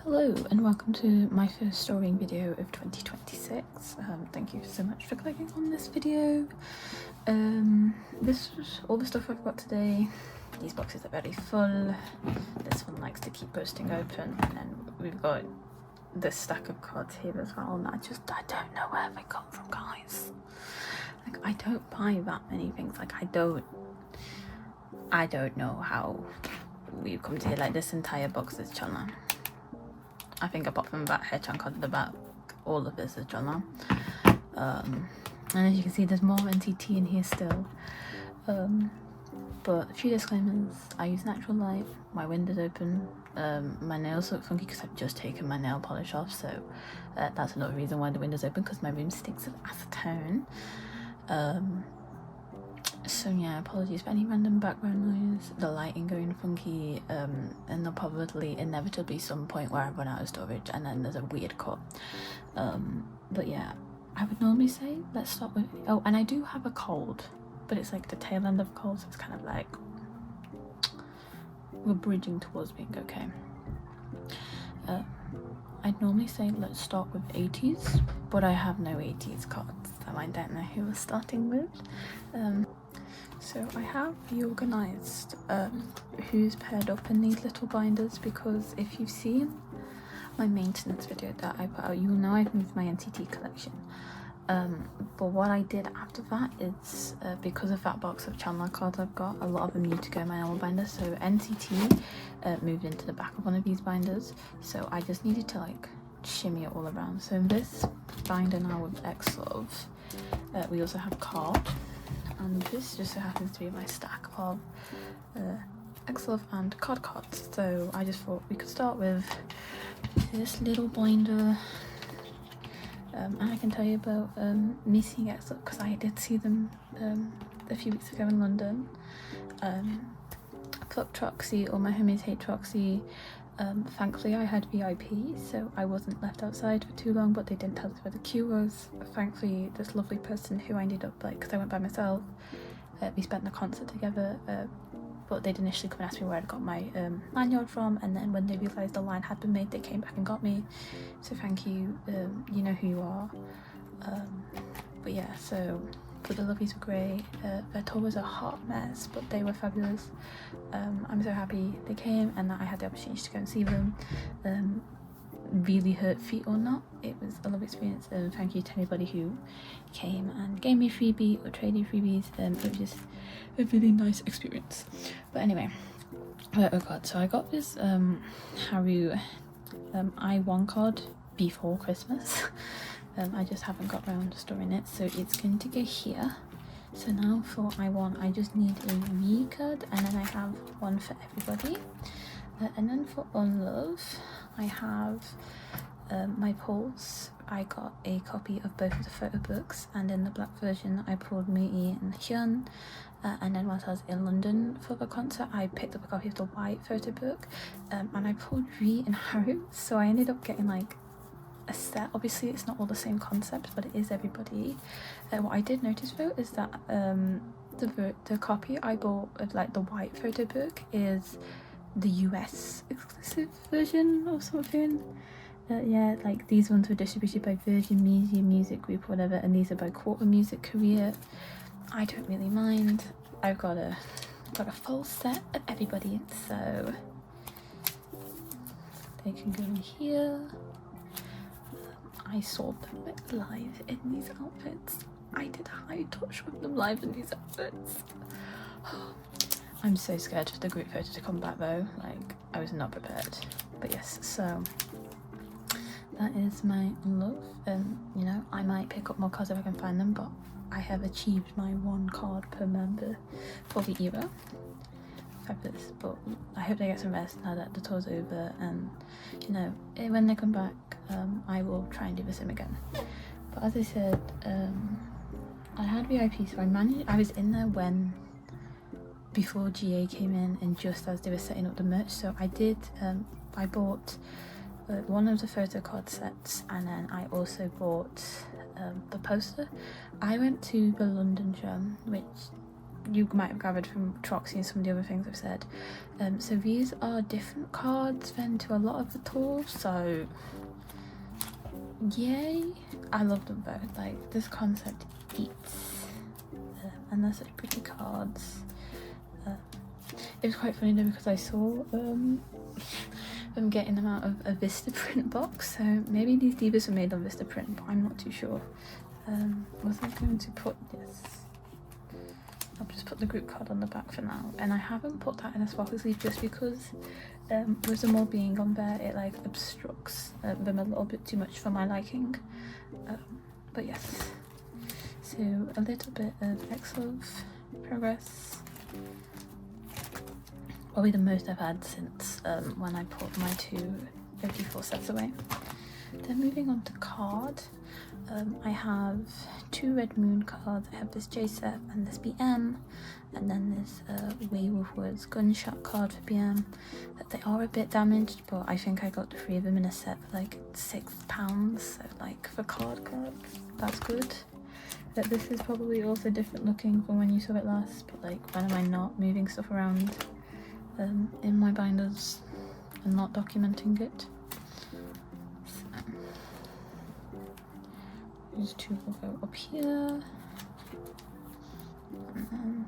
Hello and welcome to my first storying video of 2026. Thank you so much for clicking on this video. This is all the stuff I've got today. These boxes are very full. This one likes to keep bursting open, and then we've got this stack of cards here as well, and I don't know where they come from, guys. Like, I don't buy that many things. Like, I don't know how we've come to get like this entire box is Chunla. I think apart from that hair chunk on the back, all of this is Chunla. And as you can see, there's more NCT in here still. But a few disclaimers: I use natural light, my window's open, my nails look funky because I've just taken my nail polish off, so that's another reason why the window's open, because my room stinks of acetone. So yeah, apologies for any random background noise, the lighting going funky, and there'll probably inevitably some point where I run out of storage and then there's a weird cut. But yeah, I would normally say let's start with, oh, and I do have a cold, but it's like the tail end of a cold, so it's kind of like we're bridging towards being okay. I'd normally say let's start with 80s, but I have no 80s cards, so I don't know who we're starting with. So I have reorganised who's paired up in these little binders, because if you've seen my maintenance video that I put out, you will know I've moved my NCT collection. But what I did after that is, because of that box of Chandler cards I've got, a lot of them need to go in my normal binder, so NCT moved into the back of one of these binders, so I just needed to like shimmy it all around. So in this binder now with XLOV, we also have card, and this just so happens to be my stack of XLOV and card cards. So I just thought we could start with this little binder. And I can tell you about me seeing XLOV because I did see them a few weeks ago in London. Fuck Troxy, all my homies hate Troxy. Thankfully I had VIP, so I wasn't left outside for too long, but they didn't tell us where the queue was. Thankfully this lovely person who I ended up, like, because I went by myself, we spent the concert together, but they'd initially come and ask me where I got my lanyard from, and then when they realised the line had been made, they came back and got me, so thank you. You know who you are. But yeah, so the lovelies were great. Their tour was a hot mess, but they were fabulous. I'm so happy they came and that I had the opportunity to go and see them. Really hurt feet or not, it was a lovely experience, and thank you to anybody who came and gave me freebie or traded freebies. It was just a really nice experience. But anyway, oh god, so I got this Haru I1 card before Christmas. I just haven't got around to storing it, so it's going to go here. So now for I1, I just need a V card, and then I have one for everybody. And then for Unlove, I have my pulls. I got a copy of both of the photo books, and in the black version I pulled Mui and Hyun. And then whilst I was in London for the concert, I picked up a copy of the white photo book, and I pulled V and Haru, so I ended up getting like a set. Obviously it's not all the same concept, but it is everybody. What I did notice though is that the copy I bought of like the white photo book is the US exclusive version or something. Yeah, like these ones were distributed by Virgin Media Music Group or whatever, and these are by Quarter Music Korea. I don't really mind. I've got a full set of everybody, so they can go in here. I saw them live in these outfits. I did high touch with them live in these outfits. I'm so scared for the group photo to come back though, like I was not prepared. But yes, so that is my love, and you know, I might pick up more cards if I can find them, but I have achieved my 1 card per member for the era. Fabulous. But I hope they get some rest now that the tour's over, and you know, when they come back, I will try and do the same again. But as I said, I had VIP, so I was in there before GA came in, and just as they were setting up the merch, so I bought one of the photo card sets, and then I also bought the poster. I went to the London show, which you might have gathered from Troxy and some of the other things I've said. So these are different cards than to a lot of the tools, so yay. I love them both. Like, this concept eats, and they're such pretty cards. It was quite funny though because I saw them getting them out of a Vistaprint box, so maybe these divas were made on Vistaprint, but I'm not too sure. Was I going to put this? I'll just put the group card on the back for now, and I haven't put that in a sparkle sleeve just because with them all being on there, it like obstructs them a little bit too much for my liking. But yes, so a little bit of XLOV progress. Probably the most I've had since when I put my 2 OT4 sets away. Then moving on to card, I have 2 Red Moon cards. I have this J set and this BM, and then this Wave of Woods gunshot card for BM. They are a bit damaged, but I think I got the 3 of them in a set for like £6, so like for cards, that's good. But this is probably also different looking from when you saw it last, but like when am I not moving stuff around in my binders and not documenting it? So these 2 will go up here, and then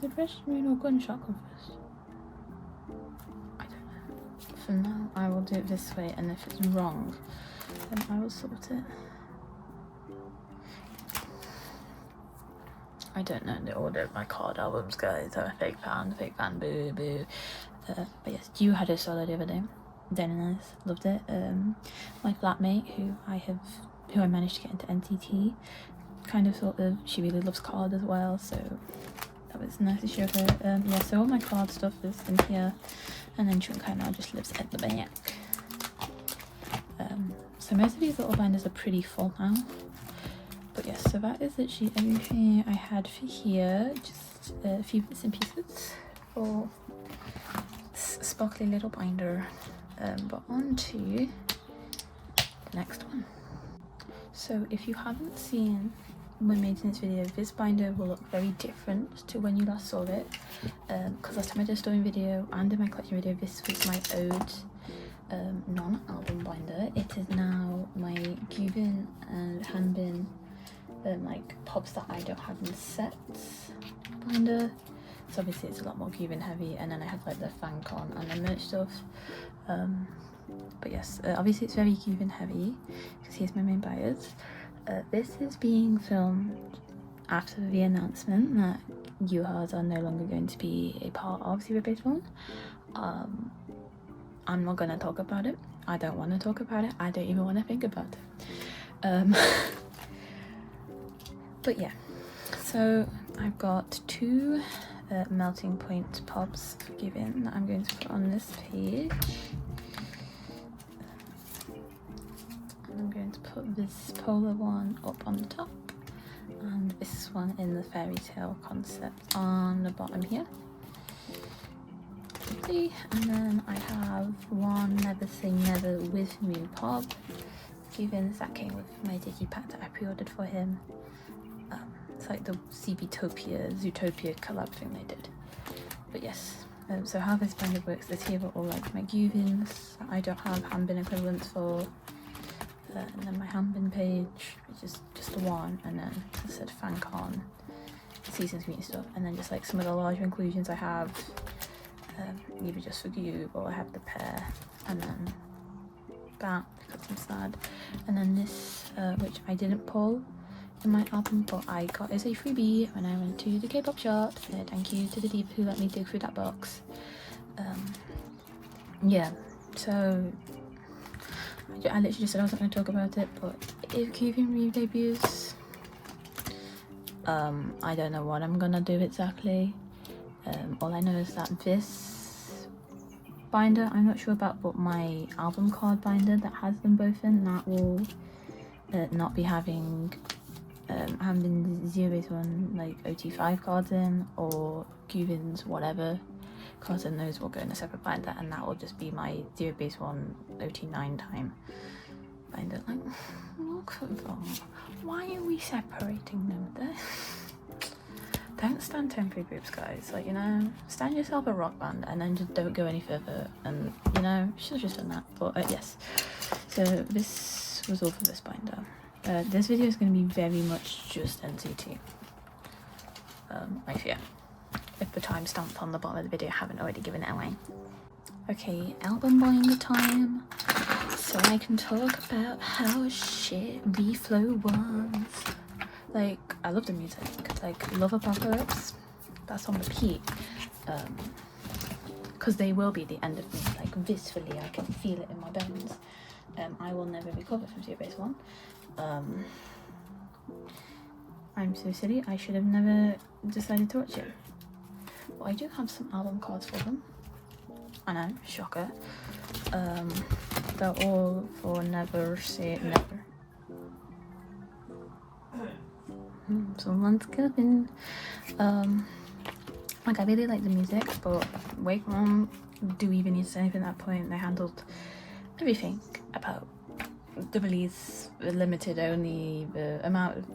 did Red Moon or gunshot come first? I don't know. For now I will do it this way, and if it's wrong then I will sort it. I don't know the order of my card albums, guys. I'm a fake fan, boo boo. But yes, you had a solo the other day. Very nice, loved it. My flatmate, who I managed to get into NTT, kind of sort of, she really loves card as well, so that was nice to show her. Yeah, so all my card stuff is in here, and then Chunkai now just lives at the back. So most of these little binders are pretty full now. But yes, so that is literally everything I had for here. Just a few bits and pieces for this sparkly little binder. But on to the next one. So if you haven't seen my maintenance video, this binder will look very different to when you last saw it. Because last time I did a storing video and in my collection video, this was my ode non-album binder. It is now my Gubin and Hanbin like pops that I don't have in sets binder. So obviously it's a lot more Gubin heavy, and then I have like the FanCon and the merch stuff. But yes, obviously it's very Gubin heavy because here's my main buyers. This is being filmed after the announcement that UHARs are no longer going to be a part of Zerobaseone. I'm not going to talk about it. I don't want to talk about it. I don't even want to think about it. But yeah, so I've got 2 melting point pops for Gubin that I'm going to put on this page. And I'm going to put this polar one up on the top, and this one in the fairy tale concept on the bottom here. And then I have one Never Say Never with me pop. Gubin, that came with my digipack that I pre-ordered for him. It's like the CBtopia, Zootopia collab thing they did. But yes, so how this binder works, this here are all like my Gubins. I don't have Hanbin equivalents for. And then my Hanbin page, which is just the one, and then I said FanCon, Seasons Meeting stuff, and then just like some of the larger inclusions I have. Either just for you, or I have the pair, and then that because I'm sad, and then this which I didn't pull in my album but I got as a freebie when I went to the K-pop shop. Thank you to the diva who let me dig through that box. Yeah, so I literally just said I wasn't going to talk about it, but if Gubin re-debuts, I don't know what I'm gonna do exactly. All I know is that this binder I'm not sure about, but my album card binder that has them both in, that will not be having Hanbin Zerobaseone like OT5 cards in, or Gubin's whatever cards in. Those will go in a separate binder, and that will just be my Zerobaseone OT9 time. binder. Like, look at them. Why are we separating them? Don't stand temporary groups, guys. Like, you know, stand yourself a rock band and then just don't go any further. And, you know, should have just done that. But yes, so this was all for this binder. This video is going to be very much just NCT. I fear. If the timestamp on the bottom of the video haven't already given it away. Okay, album buying time. So I can talk about how shit Reflow was. Like, I love the music. Like, Love Apocalypse, that's on repeat. Because they will be the end of me. Like, viscerally, I can feel it in my bones. I will never recover from Zerobaseone. I'm so silly. I should have never decided to watch it. But I do have some album cards for them. I know, shocker. They're all for Never Say Never. Someone's coming. Like, I really like the music, but Wake Mom, do we even need to say anything at that point? They handled everything about the release, the limited only, the amount of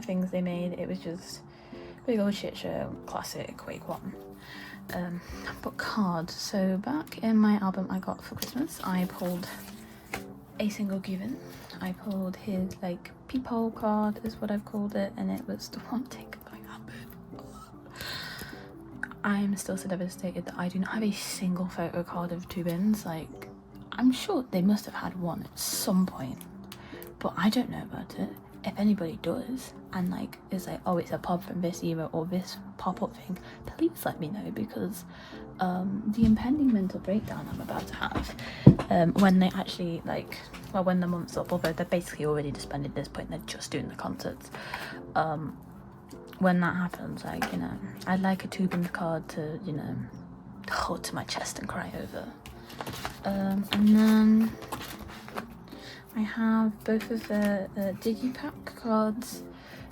things they made. It was just big old shit show, classic Wake One. But cards. So back in my album I got for Christmas, I pulled a single given. I pulled his like peephole card is what I've called it, and it was the one taken by Amber. I'm still so devastated that I do not have a single photo card of two bins. Like, I'm sure they must have had one at some point, but I don't know about it. If anybody does and like is like, oh, it's a pod from this era or this pop-up thing, please let me know, because the impending mental breakdown I'm about to have when they actually like, well, when the month's up, although they're basically already disbanded at this point, they're just doing the concerts. When that happens, like, you know, I'd like a two-bin card to, you know, hold to my chest and cry over. And then I have both of the digipack cards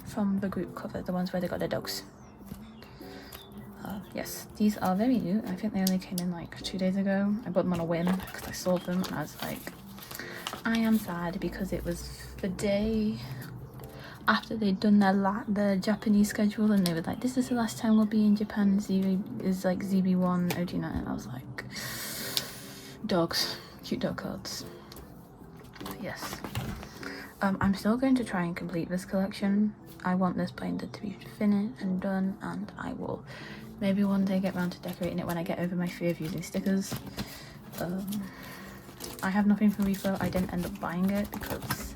from the group cover, the ones where they got their dogs. Yes, these are very new. I think they only came in like 2 days ago. I bought them on a whim because I saw them and I was like, I am sad, because it was the day after they'd done their Japanese schedule, and they were like, this is the last time we'll be in Japan. Is like ZB1 OG9, and I was like, dogs, cute dog cards. Yes, I'm still going to try and complete this collection. I want this binder to be finished and done, and I will maybe one day get around to decorating it when I get over my fear of using stickers. I have nothing from Reflow. I didn't end up buying it because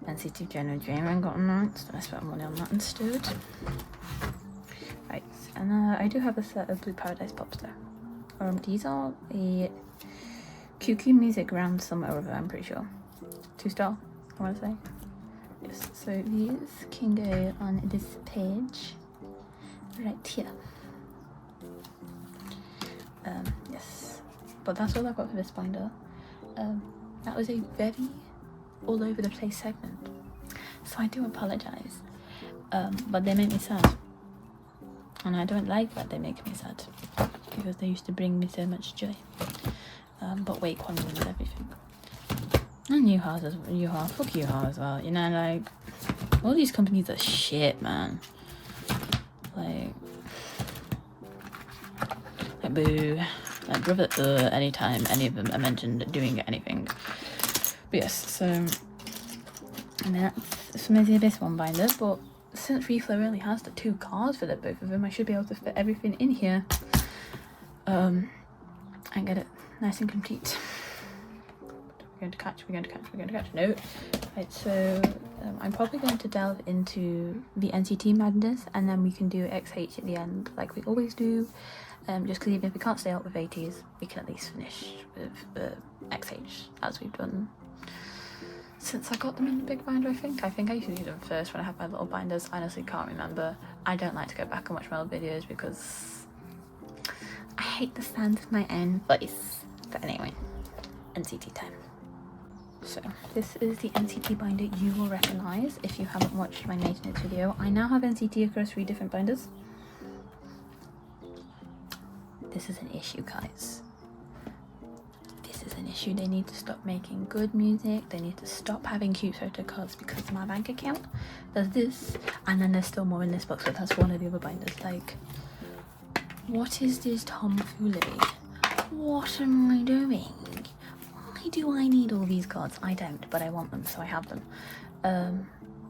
NCT General Dreaming got announced, and I spent money on that instead. Right, and I do have a set of Blue Paradise Pops there. These are a QQ Music round some over, I'm pretty sure. 2-star, I want to say. Yes, so these can go on this page right here. Yes, but that's all I've got for this binder. That was a very all over the place segment, so I do apologize, but they make me sad, and I don't like that they make me sad, because they used to bring me so much joy. But Wake One ruined everything. And Yuha, fuck Yuha as well. You know, like, all these companies are shit, man. Like boo. Like, brother, anytime any of them are mentioned doing anything. But yes, so, and that's for maybe this one binder, but since Reflow only has the 2 cards for the both of them, I should be able to fit everything in here, and get it nice and complete. We're going to catch. No. Right, so I'm probably going to delve into the NCT madness, and then we can do XH at the end, like we always do. Just because even if we can't stay out with 80s, we can at least finish with the XH, as we've done since I got them in the big binder. I think I used to do them first when I had my little binders. I honestly can't remember. I don't like to go back and watch my old videos because I hate the sound of my own voice. But anyway, NCT time. So this is the NCT binder you will recognise if you haven't watched my maintenance video. I now have NCT across 3 different binders. This is an issue, guys. This is an issue. They need to stop making good music. They need to stop having cute photo cards because my bank account does this, and then there's still more in this box, but that's one of the other binders. Like, what is this tomfoolery? What am I doing? Why do I need all these cards? I don't, but I want them, so I have them.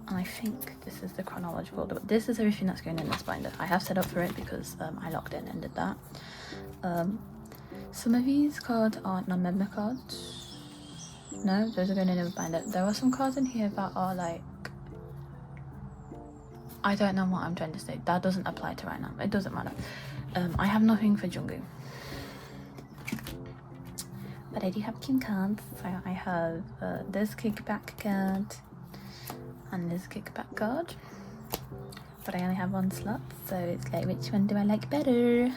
And I think this is the chronological order. This is everything that's going in this binder. I have set up for it because I logged in and did that. Some of these cards are non-member cards. No, those are going in a binder. There are some cards in here that are like, I don't know what I'm trying to say. That doesn't apply to right now. It doesn't matter. I have nothing for Jungkook, but I do have cute cards. So I have this kickback card and this kickback card, but I only have one slot, so it's like, which one do I like better?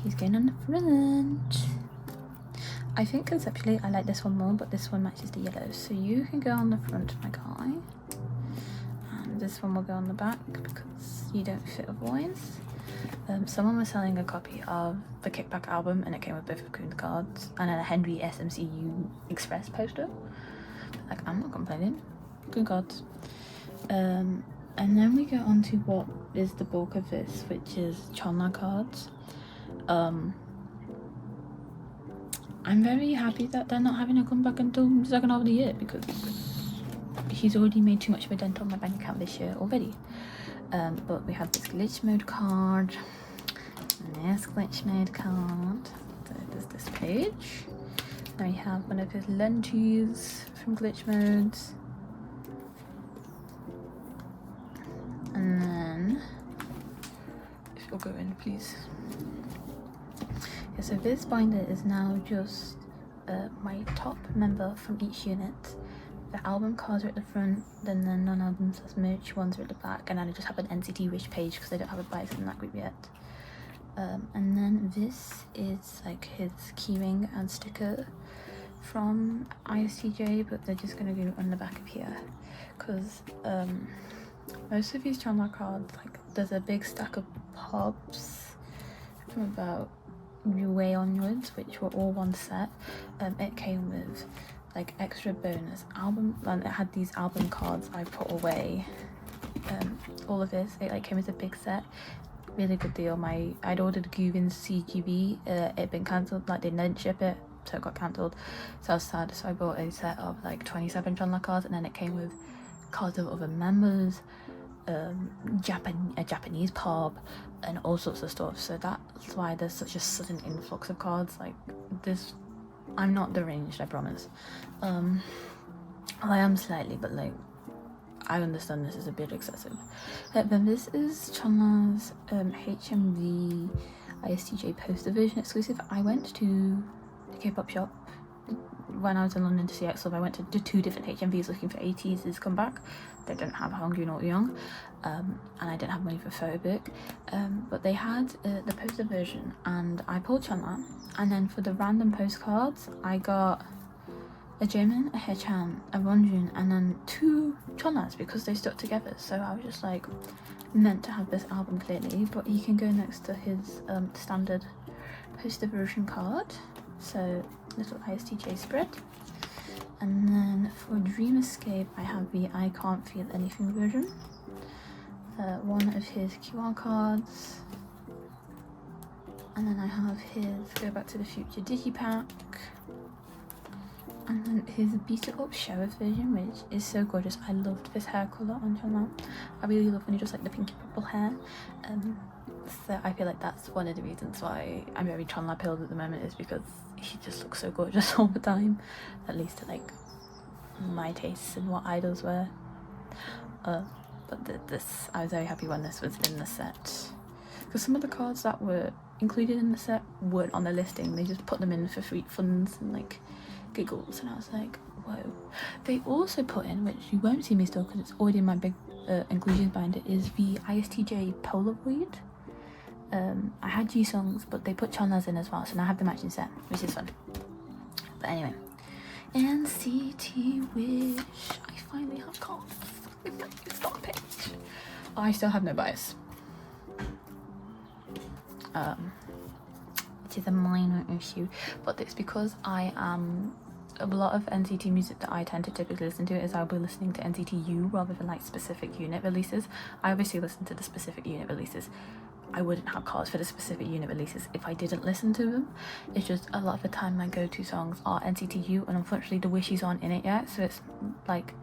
He's going on the front. I think conceptually I like this one more, but this one matches the yellow, so you can go on the front, my guy, and this one will go on the back because you don't fit otherwise. Someone was selling a copy of the Kickback album and it came with both of Coon's cards and then a Henry SMCU Express poster. Like, I'm not complaining. Good cards. And then we go on to what is the bulk of this, which is Chonla cards. I'm very happy that they're not having a comeback until the second half of the year because he's already made too much of a dent on my bank account this year already. But we have this glitch mode card, and this glitch mode card. So there's this page. Now we have one of his lunches from glitch modes. And then, if you'll go in, please. Yeah, so this binder is now just my top member from each unit. The album cards are at the front, then the non-album / merch ones are at the back, and then I just have an NCT Wish page because I don't have a bias in that group yet. And then this is like his keyring and sticker from ISTJ, but they're just going to go on the back of here because most of these Chandler cards, like, there's a big stack of pops from about way onwards, which were all one set. It came with like extra bonus album, and it had these album cards I put away. All of this, it like came as a big set, really good deal. I'd ordered Guvin's CGB, it'd been cancelled, like they didn't ship it, so it got cancelled, so I was sad, so I bought a set of like 27 Chandler cards, and then it came with cards of other members, a Japanese pub, and all sorts of stuff. So that's why there's such a sudden influx of cards like this. I'm not deranged, I promise. I am slightly, but like, I understand this is a bit excessive. Then this is Chonla's HMV ISTJ poster version exclusive. I went to the K-pop shop when I was in London to see XLOV. I went to 2 different HMVs looking for ATs come back. They didn't have Hongyu Not Young, and I didn't have money for photo book, but they had the poster version, and I pulled Chonla. And then for the random postcards, I got a Jaemin, a Haechan, a Wonjun, and then 2 Chonlas because they stuck together. So I was just like, meant to have this album clearly, but he can go next to his standard poster version card. So little ISTJ spread. And then for Dream Escape, I have the I Can't Feel Anything version. One of his QR cards. And then I have his Go Back to the Future Digipack. And then his Beat It Up Sheriff version, which is so gorgeous. I loved this hair colour on Chonla. I really love when he just like the pinky purple hair. So I feel like that's one of the reasons why I'm very Chonla pilled at the moment, is because he just looks so gorgeous all the time. At least to like my tastes and what idols wear. But this, I was very happy when this was in the set. Because some of the cards that were included in the set weren't on the listing. They just put them in for free funds and like giggles, and I was like, whoa. They also put in, which you won't see me still because it's already in my big inclusions binder, is the ISTJ Polaroid. I had G songs, but they put Chonla's in as well, so now I have the matching set, which is fun. But anyway, NCT Wish. I finally have cards. It's not a page. I still have no bias. It is a minor issue, but it's because I am a lot of NCT music that I tend to typically listen to is I'll be listening to NCT rather than like specific unit releases. I obviously listen to the specific unit releases. I wouldn't have cards for the specific unit releases if I didn't listen to them. It's just a lot of the time my go-to songs are NCT, and unfortunately the Wishies aren't in it yet, so it's like,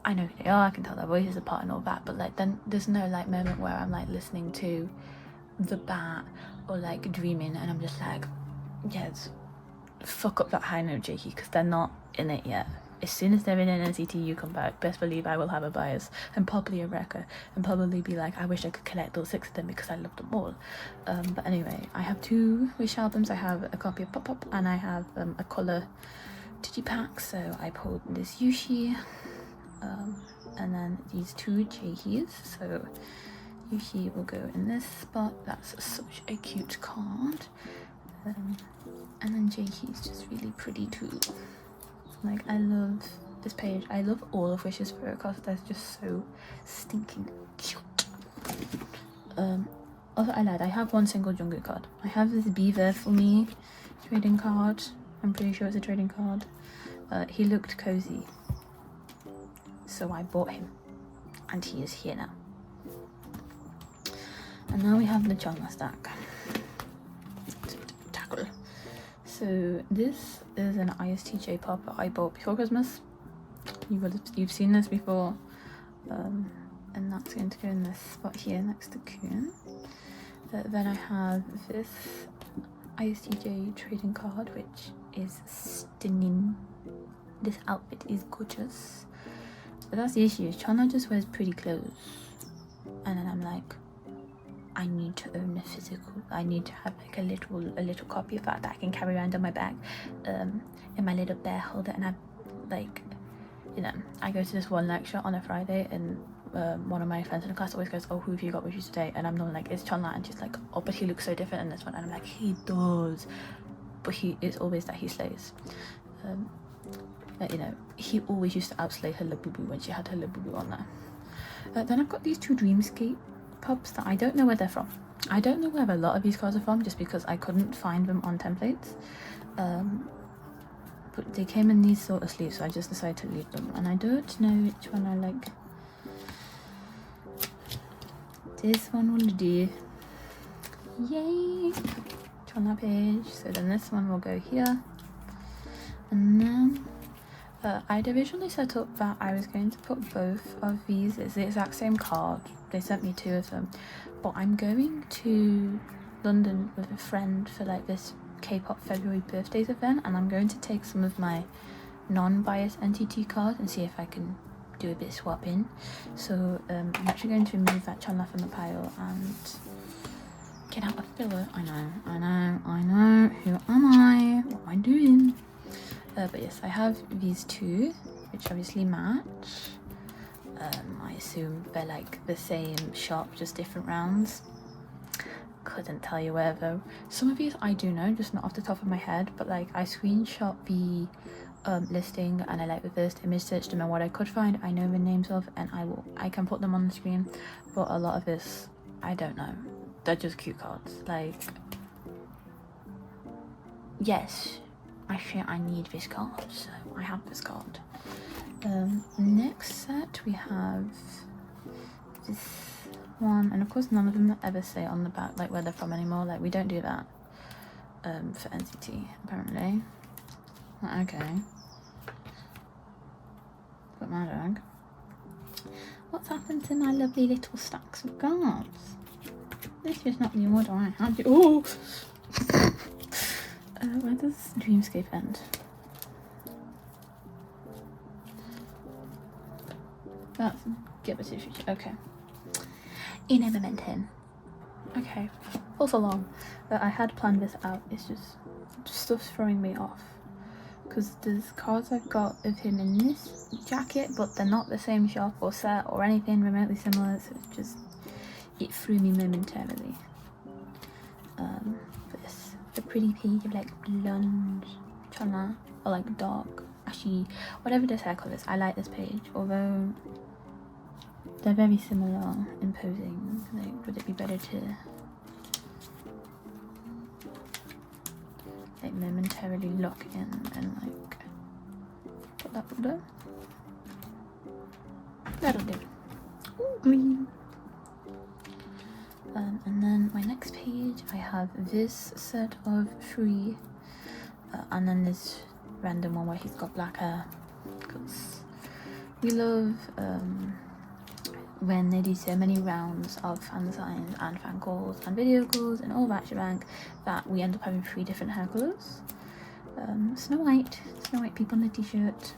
I know who they are, I can tell their voices apart and all that, but like then there's no like moment where I'm like listening to The Bat or like Dreaming and I'm just like, yes, fuck up that high note Jakey, because they're not in it yet. As soon as they're in an NCT come back, best believe I will have a bias and probably a record and probably be like, I wish I could collect all 6 of them because I love them all. But anyway, I have 2 Wish albums. I have a copy of Pop Pop and I have a colour digipack. So I pulled this Yushi and then these 2 Jaehyes. So Yushi will go in this spot. That's such a cute card. And then Jaehy's just really pretty too. Like, I love this page. I love all of Wish's photocards. They're just so stinking cute. Also, I lied. I have 1 single Jungkook card. I have this Be There For Me trading card. I'm pretty sure it's a trading card. He looked cozy, so I bought him. And he is here now. And now we have the Changma stack. Tackle. So this is an ISTJ pop that I bought before Christmas. You've seen this before, and that's going to go in this spot here next to Kun. Then I have this ISTJ trading card, which is stunning. This outfit is gorgeous, but that's the issue. Chana just wears pretty clothes, and then I'm like, I need to own a physical. I need to have like a little copy of that I can carry around on my back, in my little bear holder. And I, like, you know, I go to this one lecture on a Friday, and one of my friends in the class always goes, "Oh, who have you got with you today?" And I'm not like, "It's Chunla," and she's like, "Oh, but he looks so different in this one." And I'm like, "He does," but it's always that he slays. But, you know, he always used to outslay her Labubu when she had her Labubu on there. Then I've got these 2 Dreamscape pops that I don't know where they're from. I don't know where a lot of these cards are from just because I couldn't find them on templates. But they came in these sort of sleeves, so I just decided to leave them. And I don't know which one I like. This one will do. Yay! On that page. So then this one will go here. And then I'd originally set up that I was going to put both of these. It's the exact same card. They sent me 2 of them. But I'm going to London with a friend for like this K-pop February birthdays event, and I'm going to take some of my non-biased NTT cards and see if I can do a bit of swapping. So I'm actually going to remove that Chunla from the pile and get out a filler. I know. Who am I? What am I doing? But yes, I have these 2, which obviously match. I assume they're like the same shop, just different rounds. Couldn't tell you where though. Some of these I do know, just not off the top of my head, but like I screenshot the listing and I like reversed image searched them, and what I could find I know the names of, and I can put them on the screen. But a lot of this I don't know. They're just cute cards. Like, yes, I think I need this card, so I have this card. Next set we have this one, and of course none of them ever say on the back like where they're from anymore. Like, we don't do that for NCT apparently. Okay, got my dog. What's happened to my lovely little stacks of cards? This is not the order I had. Oh! Where does Dreamscape end? That's Get Back to the Future. Okay. In a momentum. Okay. Also long. I had planned this out. It's just stuff's throwing me off. Because there's cards I've got of him in this jacket, but they're not the same shop or set or anything remotely similar. So it's just, it threw me momentarily. But yes, the pretty page of like blonde Chana, or like dark, ashy, whatever this hair colour is. I like this page, although they're very similar in posing. Like, would it be better to like momentarily lock in and like put that there. That'll do. Ooh, green. And then my next page, I have this set of 3, and then this random one where he's got black hair, because we love when they do so many rounds of fan signs and fan calls and video calls and all that shebang that we end up having 3 different hair colours. Snow White people in a t-shirt.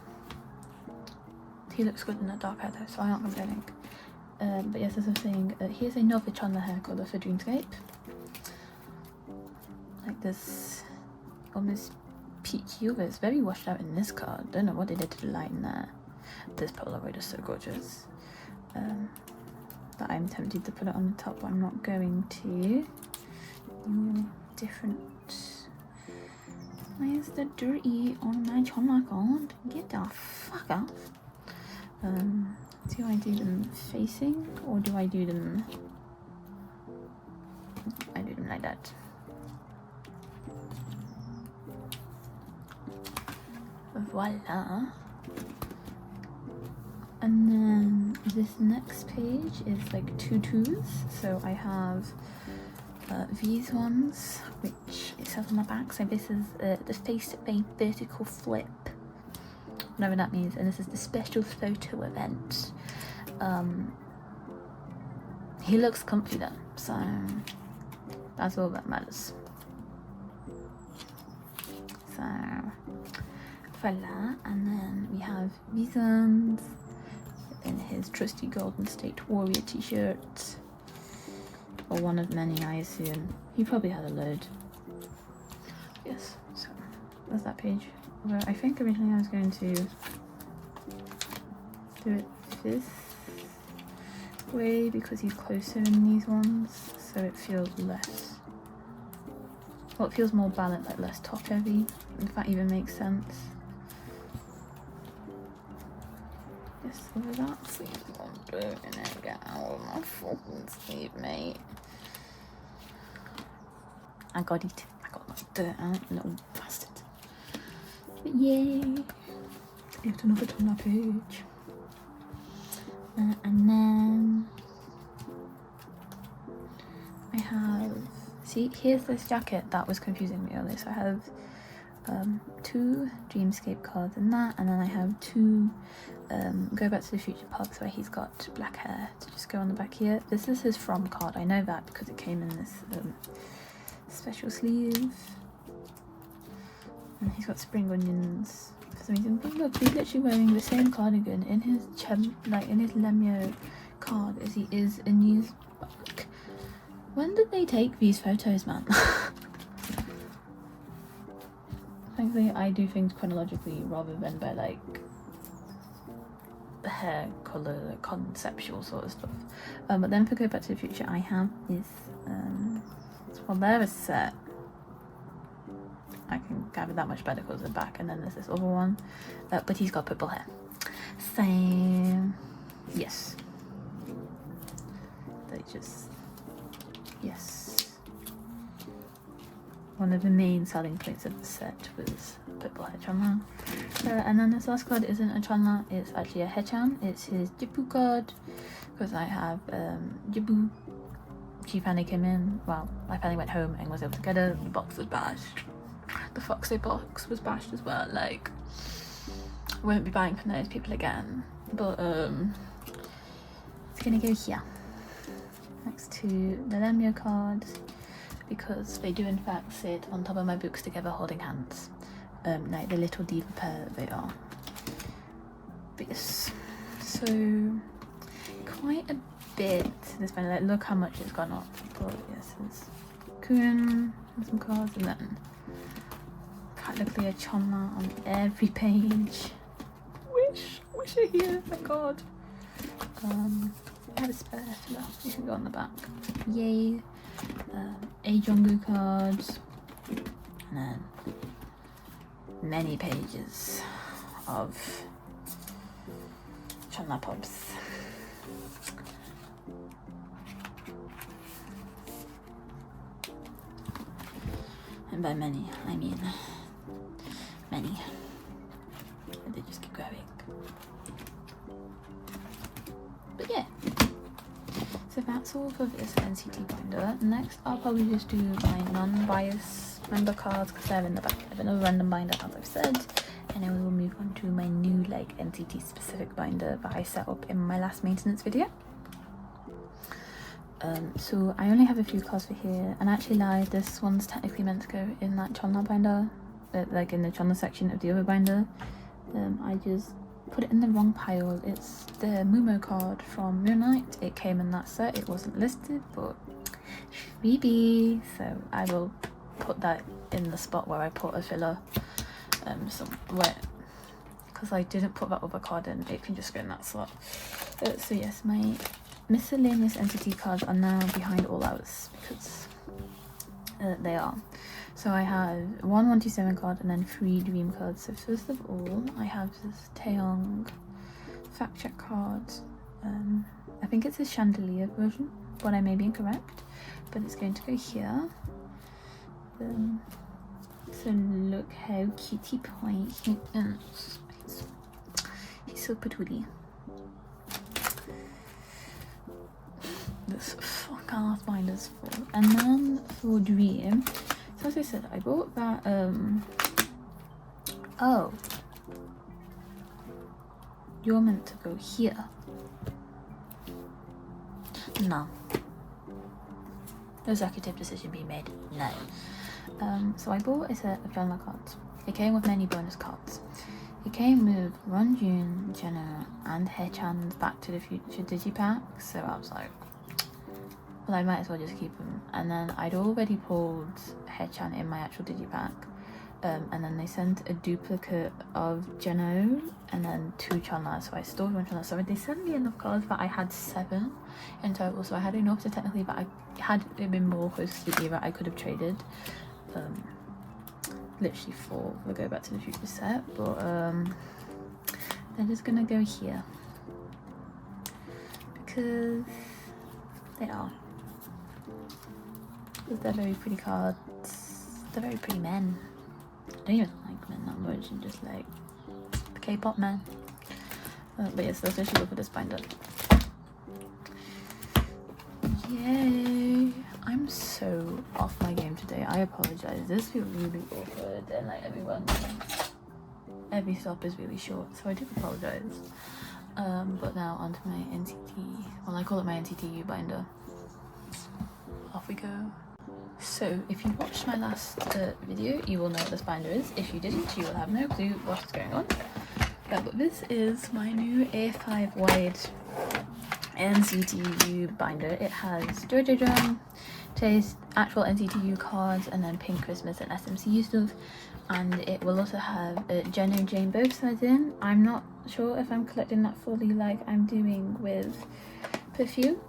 He looks good in that dark hair though, so I'm not complaining. But yes, as I was saying, here's another Chandler hair colour for Dreamscape. Like this almost peachy, but it's very washed out in this card. Don't know what they did to the light in there. This Polaroid is so gorgeous that I'm tempted to put it on the top, but I'm not going to. Different. Why is the dirty on my Chandler card? Get the fuck off. Do I do them facing or do I do them? I do them like that. Voila. And then this next page is like 2 twos. So I have these ones, which it says on the back. So this is the face by vertical flip, whatever that means, and this is the special photo event. He looks comfy though, so that's all that matters. So voila. And then we have these ones in his trusty Golden State Warrior t-shirt, or one of many, I assume. He probably had a load. Yes, so that's that page. Although I think originally I was going to do it this way because he's closer in these ones, so it feels less, well, it feels more balanced, like less top heavy, if that even makes sense. Yes, over that, please don't do it and then get out of my fucking sleeve, mate. I got it. I got my dirt out, little bastard. But yay! Yet another ton of page. And then I have, see, here's this jacket that was confusing me earlier. So I have 2 Dreamscape cards in that, and then I have 2 Go Back to the Future pops where he's got black hair to just go on the back here. This is his From card. I know that because it came in this special sleeve. And he's got spring onions for some reason. But look, he's literally wearing the same cardigan in his in his Lemio card as he is in his book. When did they take these photos, man? Thankfully, I do things chronologically rather than by like hair color, conceptual sort of stuff. But then for Go Back to the Future, I have this. Well, there is set. I can gather that much better because of the back, and then there's this other one, but he's got purple hair. So yes, they just yes. One of the main selling points of the set was purple hair Chanla. And then this last card isn't a Chanla, it's actually a Hechan. It's his Jibu card, because I have Jibu. She finally came in. Well, I finally went home and was able to get her. The box was bashed. The Foxy box was bashed as well. Like, I won't be buying from those people again. But it's gonna go here next to the Lemio cards, because they do in fact sit on top of my books together holding hands, like the little diva pair they are. But yes, so quite a bit this one, like look how much it's gone up. But yes, it's Kun and some cards, and then practically a Chanla on every page. Wish it here, thank god. I have a spare no, you can go on the back. Yay. A Jungkook cards, and then many pages of Chanla pops. And by many, I mean many. And they just keep growing. But yeah. So that's all for this NCT binder. Next, I'll probably just do my non-bias member cards because they're in the back of another random binder, as I've said. And then we will move on to my new like NCT specific binder that I set up in my last maintenance video. So I only have a few cards for here, and I actually lied, this one's technically meant to go in that Chandler binder, like in the Chandler section of the other binder. I just put it in the wrong pile. It's the Mumo card from Moonlight. It came in that set, it wasn't listed, but freebie, so I will put that in the spot where I put a filler somewhere, because I didn't put that other card in, it can just go in that slot. So yes, my miscellaneous entity cards are now behind all ours because they are. So I have 127 card and then 3 dream cards. So first of all, I have this Taeyong fact check card. I think it's a chandelier version, but I may be incorrect. But it's going to go here. So look how cutie pie he is. He's so patootie. This fuck ass binder's full. And then for dream, so as I said, I bought that oh, you're meant to go here. No. Executive decision being made. No. So I bought a set of journal cards. It came with many bonus cards. It came with Runjun, Jenna, and Haechan's Back to the Future digipack. So I was like, well, I might as well just keep them. And then I'd already pulled Haechan in my actual digipack. And then they sent a duplicate of Jeno and then 2 Chanla, so I stored 1 Chanla. So they sent me enough cards, but I had 7 in total, so I had enough to technically, but I had it been more close to the era, I could have traded literally 4 the Go Back to the Future set, but they're just gonna go here because they are. Because they're very pretty cards. They're very pretty men. I don't even like men that much, and just like the K-pop men. But yes, that's actually good for this binder. Yay! I'm so off my game today. I apologize. This feels really awkward, and like every stop is really short, so I do apologize. But now onto my NCT. Well, I call it my NCTU binder. Off we go. So if you watched my last video, you will know what this binder is. If you didn't, you will have no clue what is going on. But this is my new A5 wide NCTU binder. It has Jojo Drum, Taste, actual NCTU cards, and then Pink Christmas and SMCU stuff. And it will also have Jen and Jane both sides in. I'm not sure if I'm collecting that fully like I'm doing with Perfume,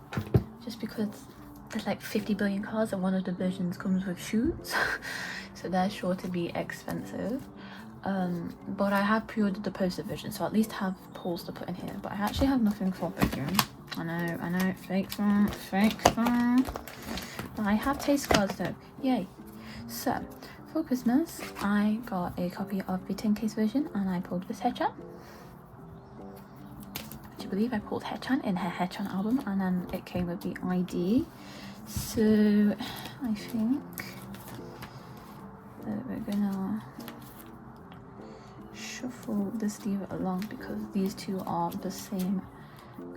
just because there's like 50 billion cards and one of the versions comes with shoes. So they're sure to be expensive. But I have pre-ordered the poster version, so I at least have pulls to put in here. But I actually have nothing for Perfume. I know, fake fan. But I have taste cards though, yay. So for Christmas, I got a copy of the 10 case version, and I pulled this Haechan. Would you believe I pulled Haechan in her Haechan album, and then it came with the ID. So I think that we're gonna shuffle this diva along because these two are the same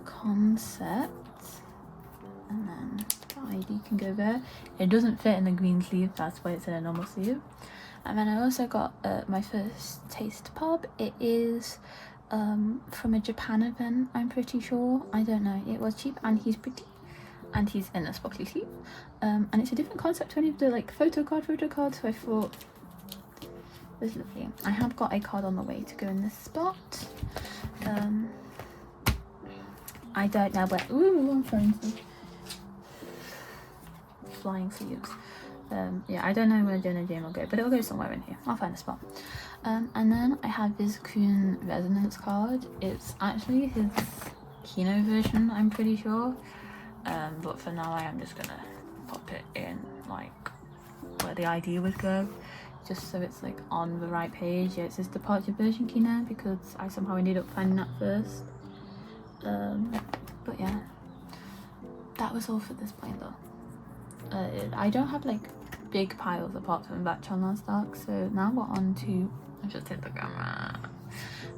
concept. And then the ID can go there. It doesn't fit in the green sleeve, that's why it's in a normal sleeve. And then I also got my first taste pub. It is from a Japan event, I'm pretty sure. I don't know, it was cheap, and he's pretty, and he's in a sparkly sleeve. And it's a different concept to any of the like photo cards, so I thought this is lovely. I have got a card on the way to go in this spot. I don't know where. Ooh, I'm flying sleeves. Yeah, I don't know where Jen and Jane will go, but it'll go somewhere in here. I'll find a spot. And then I have this Kun Resonance card. It's actually his Kino version, I'm pretty sure. But for now I am just gonna pop it in like where the ID would go, just so it's like on the right page. Yeah, it says departure version key now because I somehow ended up finding that first. But yeah, that was all for this binder. I don't have like big piles apart from batch on last arc, so now we're on to, I just hit the camera.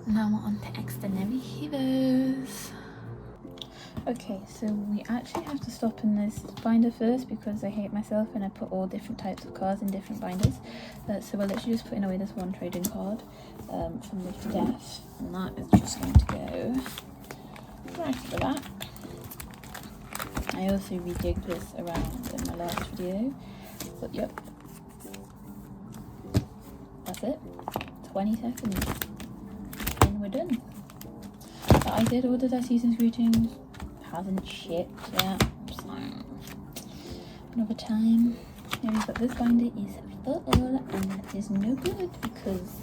Now we're on to Xdinary Heroes. Okay, so we actually have to stop in this binder first because I hate myself and I put all different types of cards in different binders. So we're literally just putting away this one trading card from Live to Death, and that is just going to go right at the back. I also rejigged this around in my last video, but yep, that's it. 20 seconds and we're done. But I did order their season's greetings, hasn't shipped yet, so another time. Maybe, but this binder is full and that is no good because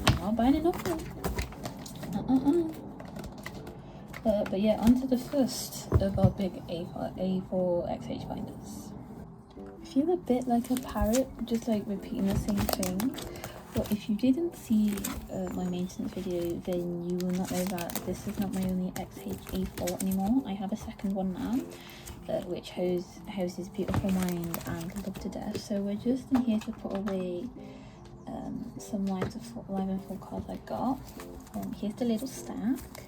I'm not buying enough of them. But yeah, on to the first of our big A4 XH binders. I feel a bit like a parrot, just like repeating the same thing. But if you didn't see my maintenance video, then you will not know that this is not my only XH A4 anymore. I have a second one now, which houses Beautiful Mind and Love to Death. So we're just in here to put away some live and full cards I got. Here's the little stack.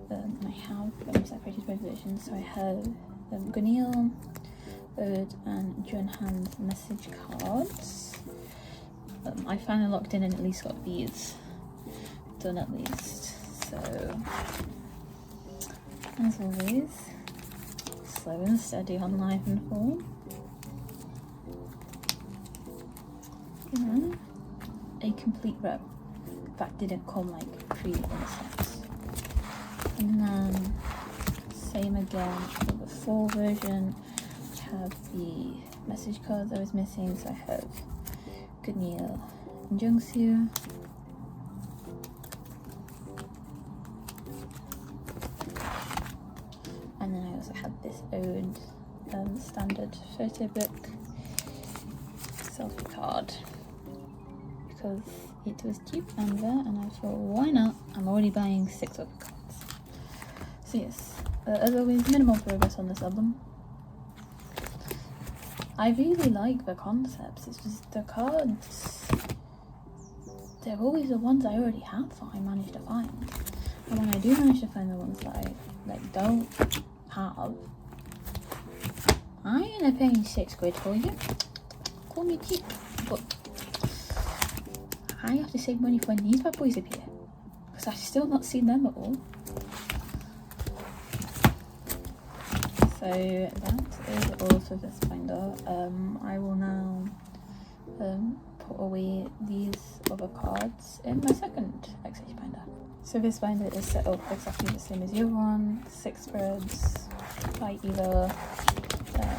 I have them separated by versions, so I have Gunil, Bird and Junhan's message cards. I finally locked in and at least got these done at least, so as always, slow and steady on live and full. And a complete row that didn't come like pre in a sense. And then same again for the full version. I have the message cards I was missing, so I have Gunil and Jungsu. And then I also had this old standard photo book selfie card because it was cheap and there, and I thought, why not? I'm already buying 6 other cards. So yes, as always, minimal progress on this album. I really like the concepts, it's just the cards, they're always the ones I already have that I managed to find. And when I do manage to find the ones that I like don't have, I ain't gonna pay 6 quid for you. Call me cheap, but I have to save money for when these bad boys appear, because I've still not seen them at all. So that is all for this binder. I will now put away these other cards in my second XH binder. So this binder is set up exactly the same as the other one, 6 spreads by either,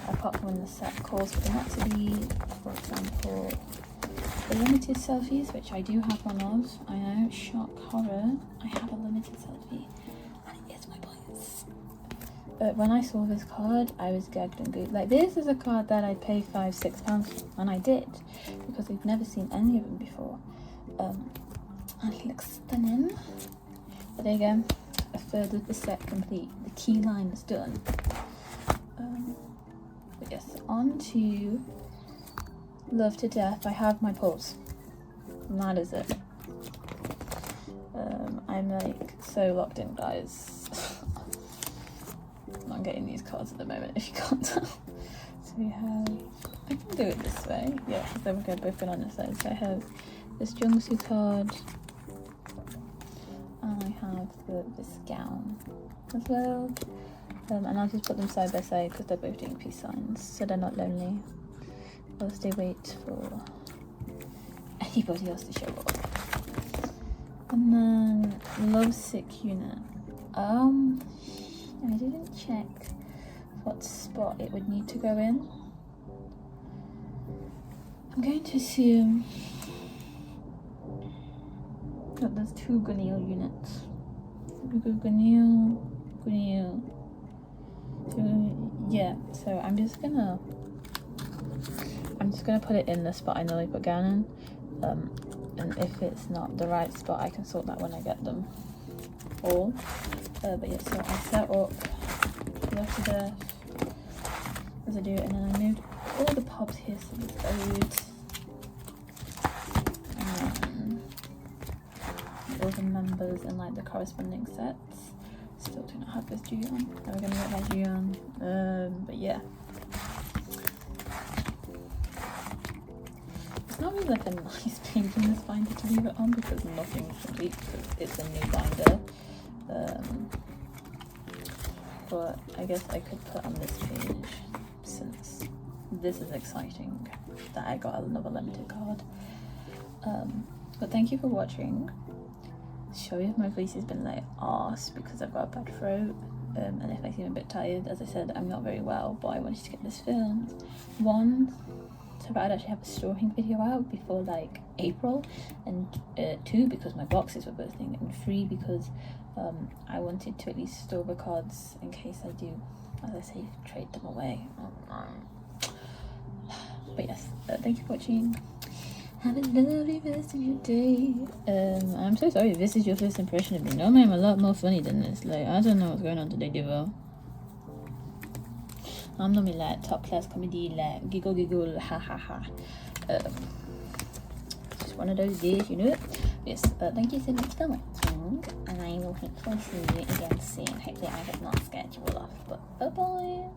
apart from when the set calls for them not to be, for example, the limited selfies, which I do have one of. I know, shock horror, I have a limited selfie, and it is my points. But when I saw this card, I was gagged and good. Like, this is a card that I'd pay £5-6 for, and I did, because I've never seen any of them before. And he looks stunning. But there you go, a third of the set complete. The key line is done. But yes, on to Love to Death. I have my pulse, and that is it. I'm like so locked in, guys. I'm not getting these cards at the moment, if you can't tell. So we have, I can do it this way, yeah, because then we're going to both go on this side. So I have this Jungsu card, and I have this gown as well. And I'll just put them side by side because they're both doing peace signs, so they're not lonely whilst they wait for anybody else to show up. And then Lovesick Unit. I didn't check what spot it would need to go in. I'm going to assume that there's 2 Gunil units. Gunil. Yeah, so I'm just gonna I'm just gonna put it in the spot I normally put gown in, and if it's not the right spot I can sort that when I get them all. But yeah, so I set up left to death as I do it, and then I moved all the pops here so there's loads, and all the members and like the corresponding sets. Still do not have this Ju on. Never gonna get my Ju on. But yeah, it's not really like a nice page in this binder to leave it on because nothing's complete because it's a new binder. But I guess I could put on this page since this is exciting that I got another limited card. But thank you for watching. Sorry if my voice has been like arse because I've got a bad throat, and if I seem a bit tired, as I said, I'm not very well, but I wanted to get this filmed. One, so that I'd actually have a storing video out before like April, and two, because my boxes were bursting, and three, because I wanted to at least store the cards in case I do, as I say, trade them away. But yes, thank you for watching. Have a lovely rest of your day. I'm so sorry if this is your first impression of me. Normally I'm a lot more funny than this. Like, I don't know what's going on today, Devo. I'm normally like top class comedy, like giggle giggle, ha ha ha. Just one of those days, you know it. Yes, thank you so much for watching, and I will hopefully see you again soon. Hopefully I have not scared you all off, but bye bye.